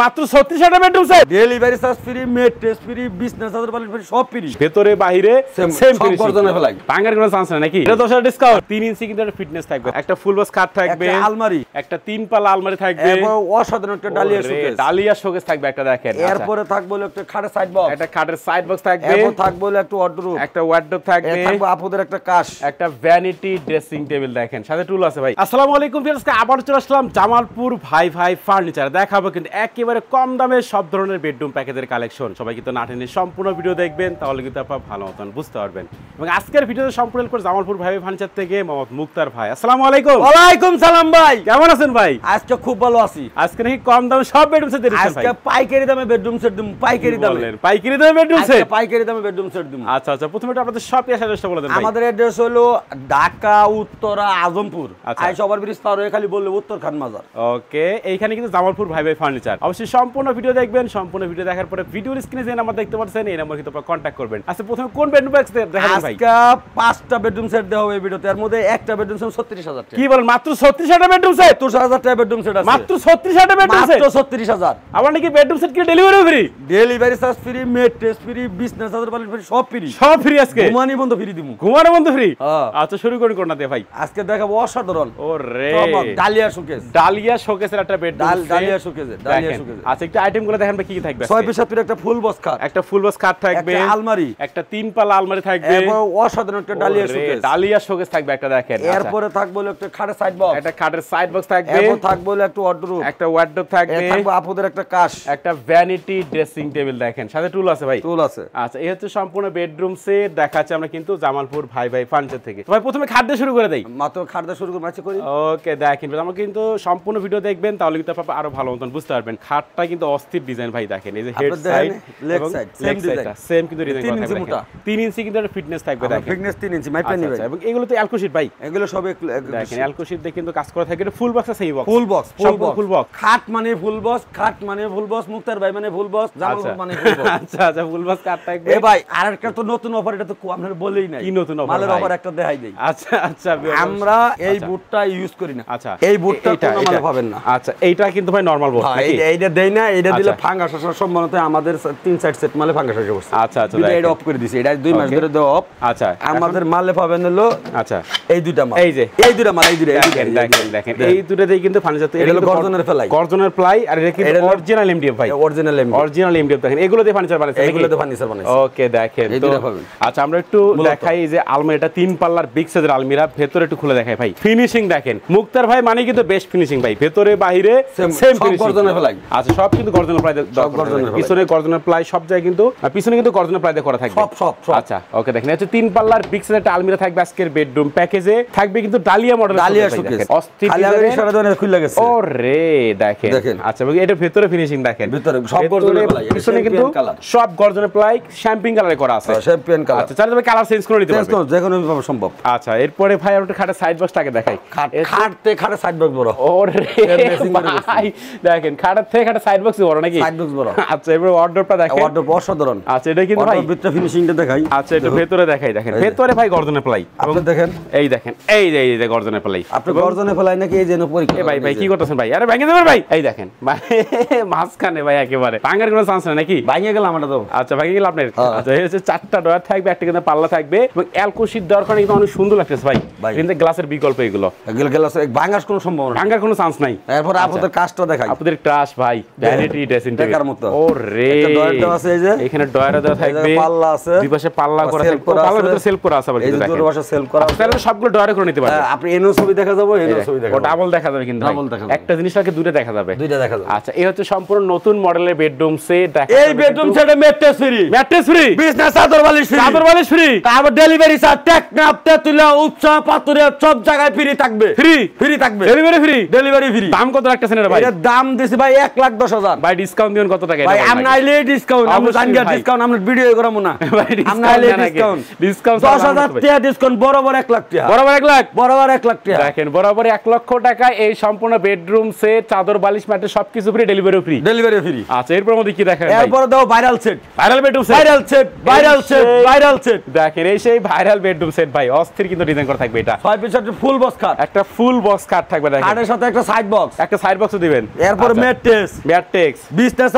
মাত্র 36 টাকা bedroom set, delivery charge free, mattress free, বিছনা চাদর পাল্ট ফ্রি, সব ফ্রি। ভেতরে বাইরে সেম সব গর্জনে ফেলাই। ভাঙার কোনো চান্স নাই নাকি? এটা 10 ডিসকাউন্ট। 3 ইঞ্চি কিন্তু একটা ফিটনেস থাকবে, একটা ফুল বক্স কাট থাকবে, একটা আলমারি, একটা 3 পাল্লা আলমারি থাকবে, এবং অসাধারণ একটা ডালিয়া শোকেস। ডালিয়া শোকেস থাকবে একটা, দেখেন। এরপরে থাকবে একটা খাটের সাইড বক্স, একটা খাটের সাইড বক্স থাকবে, এবং থাকবে একটা ওয়ার্ডরোব, একটা ওয়ার্ডরোব থাকবে, থাকবে আপুদের একটা কাশ, একটা ভ্যানিটি ড্রেসিং টেবিল, দেখেন সাথে টুল আছে ভাই। আসসালামু আলাইকুম ভিউয়ার্স, আবার চলে আসলাম জামালপুর ভাই ভাই ফার্নিচার। দেখাবো কিন্তু একেবারে কম দামে সব ধরনের বেডরুম প্যাকেজের কালেকশন। সবাই কিন্তু না টেনে সম্পূর্ণ ভিডিও দেখবেন, তাহলে কিন্তু আপনারা ভালো মতন বুঝতে পারবেন। এবং আজকের ভিডিওতে সম্পূর্ণ হেল্প করে জামালপুর ভাই ভাই ফার্নিচার থেকে মোহাম্মদ মুক্তার ভাই। আসসালামু আলাইকুম। ওয়ালাইকুম সালাম ভাই, কেমন আছেন ভাই? আজকে খুব ভালো আছি। আজকে নাকি কম দামে সব বেডরুম সেট দিচ্ছেন ভাই? আজকে পাইকারি দামে বেডরুম সেট দিমু, পাইকারি দামে। পাইকারি দামে বেডরুম সেট? আজকে পাইকারি দামে বেডরুম সেট দিমু। আচ্ছা আচ্ছা, প্রথমে তো আপনাদের শপ অ্যাড্রেসটা বলে দেন ভাই। আমাদের অ্যাড্রেস হলো ঢাকা উত্তরা আজমপুর। আইসা ওভার ব্রিজ পার হয়ে খালি বললে উত্তর খান মাজার। ওকে, এইখানে কিন্তু জামালপুর ভাই ভাই ফার্নিচার। অবশ্যই সম্পূর্ণ ভিডিও দেখবেন। সম্পূর্ণ ভিডিও দেখার পরে ভিডিওর স্ক্রিনে যে নাম্বার দেখতে পাচ্ছেন, এই নাম্বার কিন্তু আপনারা কন্টাক্ট করবেন। আচ্ছা, প্রথমে কোন বেডরুম সেট দেখাবেন ভাই? আজকে 5টা বেডরুম সেট দেওয়া হবে এই ভিডিওতে। এর মধ্যে একটা বেডরুম সেট 36000 টাকা। কি বলেন, মাত্র 36 টাকা বেডরুম সেট? 37000 টাকা বেডরুম সেট আছে। মাত্র 36 টাকা বেডরুম সেট? মাত্র 36000। আবার নাকি বেডরুম সেট কি delivery free? Delivery charge free, mattress free, বিছনা চাদর পাল্ট ফ্রি, সব ফ্রি। সব ফ্রি আজকে? ঘুমানি বন্ধ ফ্রি দিমু। ঘুমানো বন্ধ ফ্রি? হ্যাঁ। আচ্ছা, শুরু করুন কোনটা দিয়ে ভাই? আজকে দেখাবো অসাধারণ ওরে ডালিয়া শোকেস। ডালিয়া শোকেসের একটা bedroom set. Dahlia showcase, dahlia showcase. আচ্ছা, একটা আইটেমগুলো দেখেন ভাই, কি কি থাকবে? 6 পিস একটা ফুল বক্স খাট, একটা ফুল বক্স কাট থাকবে, একটা আলমারি, একটা 3 পাল্লা আলমারি থাকবে, এবং অসাধারণ একটা ডালিয়া শোকেস। ডালিয়া শোকেস থাকবে একটা, দেখেন। এরপরে থাকবে একটা খাটের সাইড বক্স, একটা খাটের সাইড বক্স থাকবে, এবং থাকবে একটা ওয়ার্ডরোব, একটা ওয়ার্ডরোব থাকবে, থাকবে আপুদের একটা কাশ, একটা ভ্যানিটি ড্রেসিং টেবিল, দেখেন সাথে টুল আছে ভাই। টুল আছে। আচ্ছা, এই হচ্ছে সম্পূর্ণ বেডরুম সেট দেখাচ্ছি আমরা কিন্তু জামালপুর ভাই ভাই ফার্নিচার থেকে। ভাই প্রথমে খাট দিয়ে শুরু করে দেই। মাত্র খাট দিয়ে শুরু করি। ওকে, দেখেন আমরা কিন্তু সম্পূর্ণ ভিডিও দেখবেন, তাহলে কিন্তু আপনারা আরো ভালো মতন বুঝতে পারবেন। খাটটা কিন্তু অস্থির ডিজাইন ভাই, দেখেন এই যে হেড সাইড এবং লেগ সাইডটা সেম কিন্তু ডিজাইন করা থাকবে। 3 ইঞ্চি কিন্তু একটা ফিটনেস থাকবে, দেখেন। ফিটনেস 3 ইঞ্চি মাইপে নিবেন। এবং এগুলো তো অ্যালকো-শীট ভাই? এগুলো সব দেখেন অ্যালকো শীট দিয়ে কিন্তু কাজ করা থাকে। এটা ফুল বক্স আছে, এই box full box, full box. খাট মানে ফুল বক্স, খাট মানে ফুল বক্স, মুক্তার ভাই মানে ফুল বক্স, জামালপুর মানে ফুল বক্স। আচ্ছা আচ্ছা, ফুল বক্স কাট থাকবে। এ ভাই আরেকটা তো নতুন অফার, এটা তো আপনারা বলেই নাই। কি নতুন অফার? মালের অফার একটা দেখাই দেই। আচ্ছা আচ্ছা, আমরা এই বুটটা ইউজ করি না। আচ্ছা, এই বুটটা কোনো মালে পাবেন না। আচ্ছা, এইটা কিন্তু ভাই নরমাল বুট নাকি? এইটা দেই না, এটা দিলে ফাঙ্গাস আসার সম্ভাবনা। আমাদের 3-4 সেট মালে ফাঙ্গাস আসে বসে। আচ্ছা আচ্ছা, এটা অফ করে দিছি। এটা 2 মাস ধরে দেওয়া অফ। আচ্ছা, আমাদের মালে পাবেন হলো আচ্ছা এই দুইটা মাল, এই যে এই দুইটা মাল, এই দুইটা দেখেন এই দুটোতেই কিন্তু ফার্নিচার তৈরি। এটা হলো গর্জনের প্লাই, গর্জনের প্লাই, আর এটা কিন্তু অরিজিনাল এমডিএফ ভাই, অরিজিনাল এমডিএফ। দেখেন এগুলো দিয়ে ফার্নিচার বানাইছে, এগুলো দিয়ে ফার্নিচার বানাইছে। ওকে, দেখেন তো। আচ্ছা, আমরা একটু দেখাই যে আলমারিটা 3 পাল্লার বিগ সাইজের আলমিরা, ভেতরে একটু খুলে দেখাই ভাই। ফিনিশিং দেখেন, মুক্তার ভাই মানে কিন্তু বেস্ট ফিনিশিং ভাই, ভেতরে বাইরে সেম ফিনিশিং, গর্জনের প্লাই। আচ্ছা, সব কিন্তু গর্জনের প্লাই, পিছনে গর্জনের প্লাই, সব জায়গায় কিন্তু পিছনে কিন্তু গর্জনের প্লাই দিয়ে করা থাকবে সব। আচ্ছা, ওকে, দেখেন এটা 3 পাল্লার বিগ সাইজের একটা আলমিরা থাকবে আজকের বেডরুম প্যাকেজে। থাকবে কিন্তু ডালিয়া মডেল, ডালিয়া শোকেস, অস্থির সারা ধরনের খুলে গেছে। ওরে দেখেন। আচ্ছা, এটা ভেতরে ফিনিশিং দেখেন, ভিতরে সব গর্জনের প্লাই, পিছনে কিন্তু সব গর্জনের প্লাই, শ্যাম্পিং কালারে করা আছে, শ্যাম্পিয়ন কালার। আচ্ছা, চাইলে কালার চেঞ্জ করে নিতে পারবেন, যে কোনো ভাবে সম্ভব। আচ্ছা, এরপরে ভাই আমরা একটা খাটের সাইড বক্সটাকে দেখাই। খাটের সাইড বক্স বড়। ওরে ভাই, দেখেন খাটের থেকে খাটের সাইড বক্স বড় নাকি? সাইড বক্স বড়। আচ্ছা, এরপর ওয়ার্ডরোবটা দেখেন, ওয়ার্ডরোব অসাধারণ। আচ্ছা, এটা কিন্তু ভাই ভিতরে ফিনিশিংটা দেখাই। আচ্ছা, এটা ভেতরে দেখাই, দেখেন ভেতরে ভাই গর্জনের প্লাই। আপনি দেখেন, এই দেখেন, এই যে গর্জনের প্লাই। আপনি গর্জনের প্লাই নাকি? এই যে পরীক্ষা। ভাই ভাই কি করতেছেন ভাই? আরে ভেঙে দেবেন ভাই। এই দেখেন মাঝখানে ভাই একেবারে ভাঙার কোনো চান্স নাই নাকি? ভেঙে গেল আমারটা তো। আচ্ছা, ভেঙে গেল আপনার। আচ্ছা, এই হচ্ছে 4টা ডয়ার থাকবে, একটা কিন্তু পাল্লা থাকবে, এবং অ্যালকো-শীট দেওয়ার কারণে কিন্তু অনেক সুন্দর লাগতেছে ভাই। কিন্তু গ্লাসের বিকল্প এগুলো, গ্লাস ভাঙার কোনো সম্ভাবনা, ভাঙার কোনো চান্স নাই। এরপর আপনাদের কাজটা দেখাই, আপনাদের ট্রাশ ভাই, ভ্যানিটি ড্রেসিং টেবিল মতো। ওরে একটা ডয়ার দেওয়া আছে, এই যে এখানে ডয়ার দেওয়া থাকবে, পাল্লা আছে, দুই পাশে পাল্লা করা থাকবে, পাল্লার ভিতরে সেলফ করা আছে, আবার এই যে দুটো পাশে সেলফ করা আছে। তাহলে সবগুলো ডয়ারে করে নিতে পারবেন। আপনি এনো ছবি দেখা যাবে, এনো ছবি দেখা যাবে, ডাবল দেখা যাবে কিন্তু একটা জিনিসটাকে দুটো দেখা যাবে, দুইটা দেখা যাবে। আচ্ছা, এই হচ্ছে সম্পূর্ণ নতুন মডেলের বেডরুম সেট। এই বেডরুম সেটে ম্যাট্রেস ফ্রি, বিছনা চাদর বালিশ ফ্রি, তারপর ডেলিভারি চার্জ টেকনাফ তেতুলিয়া উৎসব পাতুরিয়া সব জায়গায় ফ্রি থাকবে, ফ্রি থাকবে, ডেলিভারি ফ্রি। দাম কত রাখতেছেন এটা ভাই? এর দাম দিছি ভাই 1,10,000। ভাই ডিসকাউন্ট দিবেন কত টাকা? ভাই আমরা আইলে ডিসকাউন্ট, আমরা জানগা ডিসকাউন্ট, আমরা ভিডিও করামু না ভাই। আমরা আইলে ডিসকাউন্ট 10,000 টাকা ডিসকাউন্ট, বরাবর 1 লাখ টাকা, বরাবর 1 লাখ, বরাবর 1 লাখ টাকা। দেখেন, বরাবর 1 লক্ষ টাকা এই সম্পূর্ণ বেডরুম সেট, চাদর বালিশ ম্যাট্রেস সবকিছু ফ্রি, ডেলিভারি ফ্রি। আচ্ছা, এরপর মধ্যে কি দেখেন? এরপর দাও viral set, viral bedroom set, viral set. দেখেন এই সেই ভাইরাল বেডরুম সেট ভাই, অস্থির কিন্তু ডিজাইন করা থাকবে। এটা 6 পিস একটা ফুল বক্স খাট, একটা ফুল বক্স খাট থাকবে, দেখেন খাটের সাথে একটা সাইড বক্স, একটা সাইড বক্সও দিবেন। এরপর ম্যাট্রেস, ম্যাট্রেক্স বিজনেস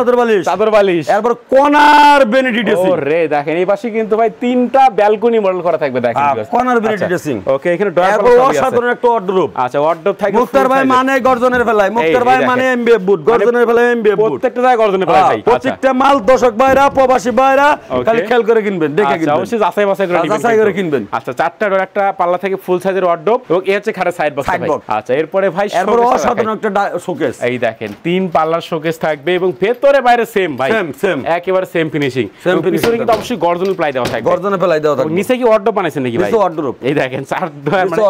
চাদর বালিশ এরপর কর্নার ভ্যানিটি ড্রেসিং। ওরে দেখেন এই পাশে কিন্তু ভাই তিনটা ব্যালকনি মডেল করা থাকবে দেখেন কর্নার ভ্যানিটি ড্রেসিং। ওকে এখানে ডয়ার অসাধারণ একটা ওয়ার্ডরোব। আচ্ছা ওয়ার্ডরোব থাকবে মুক্তার ভাই মানে গর্জনের ফেলায়, মুক্তার ভাই মানে এমবিএফ বুট, গর্জনের ফেলায় এমবিএফ বুট, প্রত্যেকটা জায়গায় গর্জনের ফেলায় ভাই। প্রত্যেকটা মাল দর্শক ভাইরা প্রবাসী ভাইরা খালি খেয়াল করে কিনবেন, দেখে কিনবেন, অবশ্যই যাচাই করে কিনবেন। আচ্ছা চারটা ডোর একটা পাল্লা থেকে ফুল সাইজের ওয়ার্ডরোব এবং এই হচ্ছে খাটে সাইড বক্স ভাই। আচ্ছা এরপরে ভাই এরপর অসাধারণ একটা শোকেস। এই দেখেন তিন পাল্লার শোকেস থাকবে এবং ভেতরে বাইরে সেম ভাই, সেম একেবারে সেম ফিনিশিং। পিছনে কিন্তু অবশ্যই গর্জনের প্লাই দেওয়া থাকবে, গর্জনের প্লাই দেওয়া থাকবে। নিচে কি ওয়ার্ডরোব বানাইছেন নাকি ভাই? ওয়ার্ডরোব এই দেখেন চার ডয়ার মানে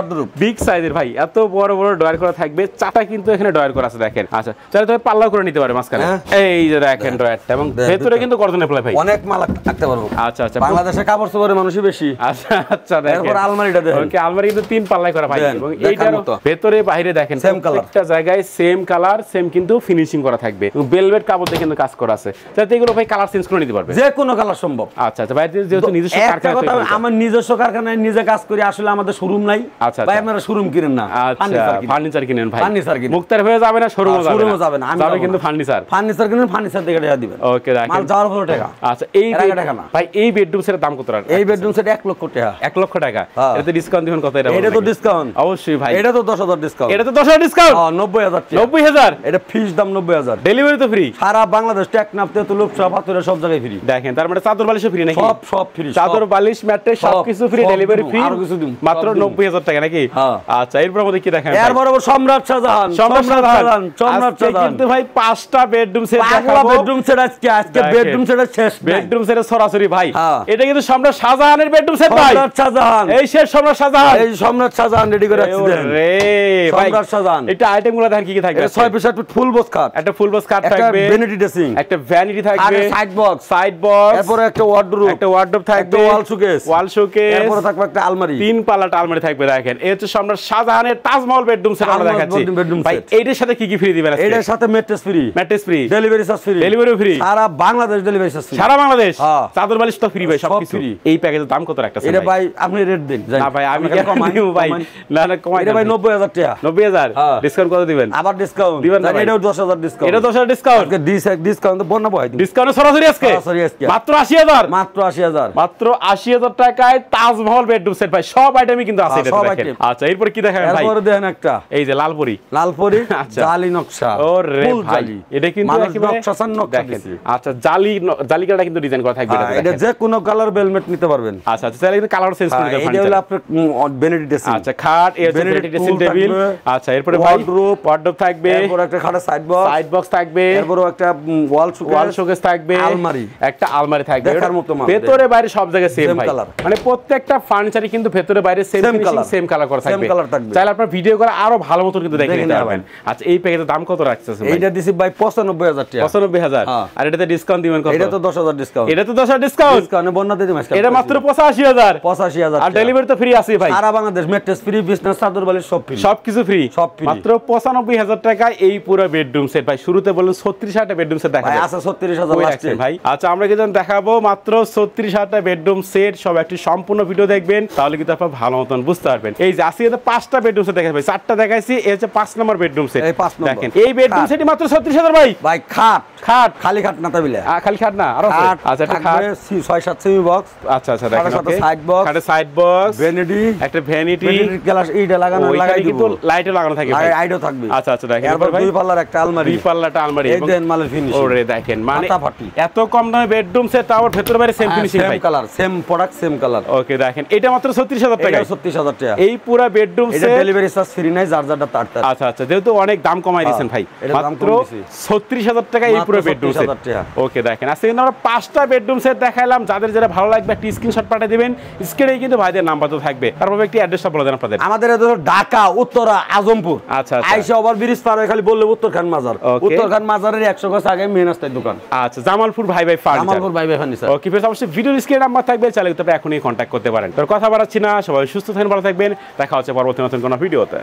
বিগ সাইজের ভাই, এত বড় বড় ডয়ার করা থাকবে, চারটা কিন্তু এখানে ডয়ার করা আছে দেখেন। আচ্ছা চাইলে তুমি পাল্লা করে নিতে পারে মাঝখানে, এই যে দেখেন ডয়ারটা এবং ভেতরে কিন্তু গর্জনের প্লাই ভাই, অনেক মাল রাখতে পারবো। আচ্ছা আচ্ছা বাংলাদেশে কাপড় চোপড়ের মানুষই বেশি। আচ্ছা আচ্ছা দেখেন এরপর আলমারিটা দেখেন, ওকে আলমারি কিন্তু তিন পাল্লাই করা ভাই এবং এইটার ভেতরে বাইরে দেখেন প্রত্যেকটা জায়গায় সেম কালার সেম কিন্তু ফিনিশিং করা থাকবে এবং ভেলভেট কাপড় দিয়ে কিন্তু কাজ করা আছে, যাতে এগুলো ভাই কালার চেঞ্জ করে নিতে পারবে, যে কোনো কালার সম্ভব। আচ্ছা আচ্ছা ভাই যেহেতু নিজস্ব কারখানা, আমার নিজস্ব কারখানায় নিজে কাজ করি, আসলে আমাদের শোরুম নাই। আচ্ছা ভাই আপনারা শোরুম কিনেন না, ফার্নিচার কিনেন ভাই, ফার্নিচার কিনেন, মুক্তার হয়ে যাবে না শোরুমে যাবে না, আমি যাবে কিন্তু ফার্নিচার কিনেন, ফার্নিচার থেকে টাকা দিবেন। ওকে দেখেন মাল যাওয়ার পর টাকা। আচ্ছা এই টাকা না ভাই, এই বেডরুম সেটের দাম কত? এই বেডরুম সেট 1 লক্ষ টাকা। 1 লক্ষ টাকা। এটাতে ডিসকাউন্ট দিবেন কত? এটা তো ডিসকাউন্ট অবশ্যই ভাই, এটা তো 10,000 ডিসকাউন্ট। এটা তো 10,000 ডিসকাউন্ট। 90,000 টাকা। 90,000 এটা ফিক্স দাম 90,000। ডেলিভারি তো ফ্রি সারা বাংলাদেশ, টেকনাফ থেকে লুপসা পাতুরা সব জায়গায় ফ্রি। দেখেন তার মানে চাদর বালিশও ফ্রি নাকি? সব ফ্রি, চাদর বালিশ ম্যাট্রেস সবকিছু ফ্রি, ডেলিভারি ফ্রি, আর কিছু দিন মাত্র 90,000 টাকা নাকি? আচ্ছা এরপর আমাদের কি দেখেন? এর বরাবর সম্রাট শাহজাহান কিন্তু ভাই 5টা বেডরুম সেট দেখাবো। বেডরুম সেট আজকে বেডরুম সেট শেষ, বেডরুম সেট সরাসরি ভাই। এটা কিন্তু সম্রাট শাহজাহানের বেডরুম সেট ভাই, সম্রাট শাহজাহান, এই শেষ সম্রাট শাহজাহান, এই সম্রাট শাহজাহান রেডি করে রাখছেন রে ভাই। সম্রাট শাহজাহান এটা আইটেমগুলো দেখেন কি কি থাকবে? 6 পিস ফুল বক্স কাট, একটা ফুল বক্স কাট থাকবে, একটা ভ্যানিটি ড্রেসিং, একটা ভ্যানিটি থাকবে, সাইড বক্স, এরপর একটা ওয়ার্ডরোব থাকবে, ওয়াল শোকেস, এরপর থাকবে একটা আলমারি, তিন পাল্লাটা আলমারি থাকবে দেখেন। এই হচ্ছে সম্রাট শাহজাহানের তাজমহল বেডরুম সেট আমরা দেখাচ্ছি ভাই। এইটার সাথে কি কি ফ্রি দিবেন আজকে? এটার সাথে mattress free, delivery charge free, delivery free, সারা বাংলাদেশ ডেলিভারি চার্জ ফ্রি, সারা বাংলাদেশ। চাদর বালিশ তো ফ্রি ভাই, সব ফ্রি। এই প্যাকেজের দাম কত রাখতেছেন? এটা ভাই আপনি রেট দেন। না ভাই আমি কেন দিব ভাই? না না কমাই। এটা ভাই 90,000 টাকা। 90,000 ডিসকাউন্ট কত দিবেন? আবার ডিসকাউন্ট দিবেন না, এটাও 10,000 ডিসকাউন্ট। এটা 10,000 ডিসকাউন্ট। আজকে ডিসকাউন্ট বন্যা বহাই দিন। ডিসকাউন্ট সরাসরি আজকে মাত্র 80,000, মাত্র 80,000, মাত্র 80,000 টাকায় তাজমহল বেডরুম সেট ভাই। সব আইটেমই কিন্তু আছে এটা দেখেন। আচ্ছা এরপর কি দেখাবেন ভাই? এরপর দেখেন একটা এই যে লালপরি আচ্ছা জালি নকশা। ওরে ভাই এটা কিন্তু একেবারে নকশা দিছি। আচ্ছা জালি কালারটা কিন্তু ডিজাইন করা থাকবে এটা যে কোনো কালার বেলমেট নিতে পারবেন। আচ্ছা আচ্ছা চাইলে কিন্তু কালার চেঞ্জ করে দিতে পারবেন। এটা হলো আপনার ভ্যানিটি ড্রেসিং। আচ্ছা খাট, এই হচ্ছে ভ্যানিটি ড্রেসিং টেবিল। আচ্ছা এরপরে ভাই ওয়ার্ডরোব থাকবে, এরপর একটা খাটের সাইড বক্স থাকবে, এরপর একটা ওয়াল শোকেস থাকবে, আলমারি, একটা আলমারি থাকবে। দেখার মতো মাল, ভেতরে বাইরে সব জায়গায় সেম ভাই, মানে প্রত্যেকটা ফার্নিচারে কিন্তু ভেতরে বাইরে সেম ফিনিশিং সেম কালার করা থাকবে। চাইলে আপনার ভিডিও করে আরো ভালো মতো কিন্তু দেখে নিতে পারবেন। আচ্ছা এই প্যাকেজের দাম কত রাখছেন ভাই? এইটা দিছি ভাই 95,000 টাকা। 95,000 আর এটাতে ডিসকাউন্ট দিবেন কত? এটা তো 10,000 ডিসকাউন্ট। এটা তো 10,000 ডিসকাউন্ট। ডিসকাউন্টে বন্যা দিতে মাস। এটা মাত্র 85,000। 85,000 আর ডেলিভারি তো ফ্রি আছে ভাই। সারা বাংলাদেশ ম্যাট্রেস ফ্রি, বিছনা চাদর বালিশ সব ফ্রি, সবকিছু ফ্রি, সব ফ্রি। মাত্র 95,000 টাকায় এই পুরো বেডরুম সেট ভাই। শুরুতে বললেন 36,000টা বেডরুম সেট দেখাবো। আচ্ছা 36,000 লাস্টে ভাই। আচ্ছা আমরা কিন্তু দেখাবো মাত্র 36,000টা বেডরুম সেট। সব একটি সম্পূর্ণ ভিডিও দেখবেন, তাহলে কিন্তু আপনারা ভালো মতন বুঝতে পারবেন। এই যে আজকে তো 5টা বেডরুম সেট দেখাই ভাই, 4টা দেখাইছি, এই হচ্ছে 5 নম্বর বেডরুম সেট। দেখেন এই বেডরুম সেটই মাত্র 36,000 ভাই। ভাই খাট খালি খাট না তাবিলে, খালি খাট না আরো আচ্ছা একটা খাট 6-7 সেমি বক্স। আচ্ছা আচ্ছা দেখেন ওকে খাটে সাইড বক্স, ভ্যানিটি, একটা ভ্যানিটি গ্লাস এইটা লাগানো লাগাই দিব, লাইটও লাগানো থাকে ভাই, লাইটও থাকবে। আচ্ছা আচ্ছা দেখেন এরপর দুই পাল্লার একটা আলমারি, দুই পাল্লাটা আলমারি, এই দেন মালের ফিনিশিং। ওরে দেখেন মানে এত কম দামে বেডরুম সেট, তাও ভেতর বাইরে সেম ফিনিশিং ভাই, same colour same product same colour. Okay দেখেন এটা মাত্র 36,000 টাকা। 36,000 টাকা এই পুরো বেডরুম সেট। এটা ডেলিভারি চার্জ ফ্রি নাই, যার যারটা তার। আচ্ছা আচ্ছা যেহেতু অনেক দাম কমাই দিয়েছেন ভাই, মাত্র 36,000 টাকা এই পুরো বেডরুম সেট। ওকে দেখেন আজকে কিন্তু আমরা 5টা বেডরুম সেট দেখাইলাম। যাদের যারা ভালো লাগবে একটা স্ক্রিনশট পাঠিয়ে দিবেন, স্ক্রিনে কিন্তু ভাইদের নাম্বার তো থাকবে। তারপর একটি অ্যাড্রেসটা বলে দেন আপনাদের। আমাদের ঢাকা উত্তরা আজমপুর। আচ্ছা আইসা ওভার ব্রিজ পার হয়ে খালি বললে উত্তরখান মাজার, উত্তরখান মাজারের 100 গজ আগে মেন রাস্তায় দোকান। আচ্ছা জামালপুর ভাই ফার্নিচার, জামালপুর ভাই ফার্নিচার। ওকে ফের অবশ্যই ভিডিও স্ক্রিনে নাম্বার থাকবে, চাইলে তবে এখনই কন্টাক্ট করতে পারেন। তোর কথা বাড়াচ্ছি না, সবাই সুস্থ থাকেন, ভালো থাকবেন। দেখা হচ্ছে পরবর্তী নতুন কোনো ভিডিওতে।